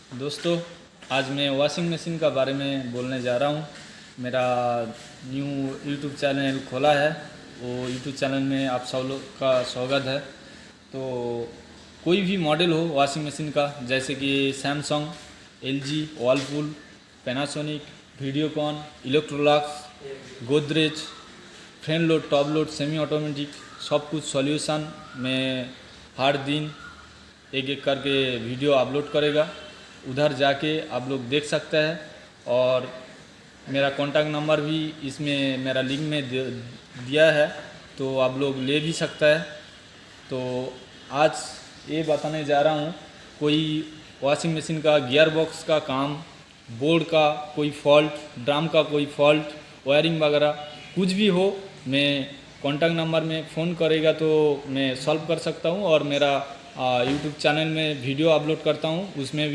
दोस्तों, आज मैं वॉशिंग मशीन का बारे में बोलने जा रहा हूँ। मेरा न्यू यूट्यूब चैनल खोला है, वो यूट्यूब चैनल में आप सब लोग का स्वागत है। तो कोई भी मॉडल हो वॉशिंग मशीन का, जैसे कि Samsung, LG, Whirlpool, Panasonic, Videocon, Electrolux, Godrej, front load, top load, semi automatic, सब कुछ सॉल्यूशन में हर दिन एक एक करके वीडियो अपलोड करेगा। उधर जाके आप लोग देख सकते हैं, और मेरा कॉन्टैक्ट नंबर भी इसमें मेरा लिंक में दिया है, तो आप लोग ले भी सकते हैं। तो आज ये बताने जा रहा हूँ, कोई वॉशिंग मशीन का गियर बॉक्स का काम, बोर्ड का कोई फॉल्ट, ड्रम का कोई फॉल्ट, वायरिंग वगैरह कुछ भी हो, मैं कॉन्टैक्ट नंबर में फ़ोन करेगा तो मैं सॉल्व कर सकता हूँ। और मेरा यूट्यूब चैनल में वीडियो अपलोड करता हूँ, उसमें भी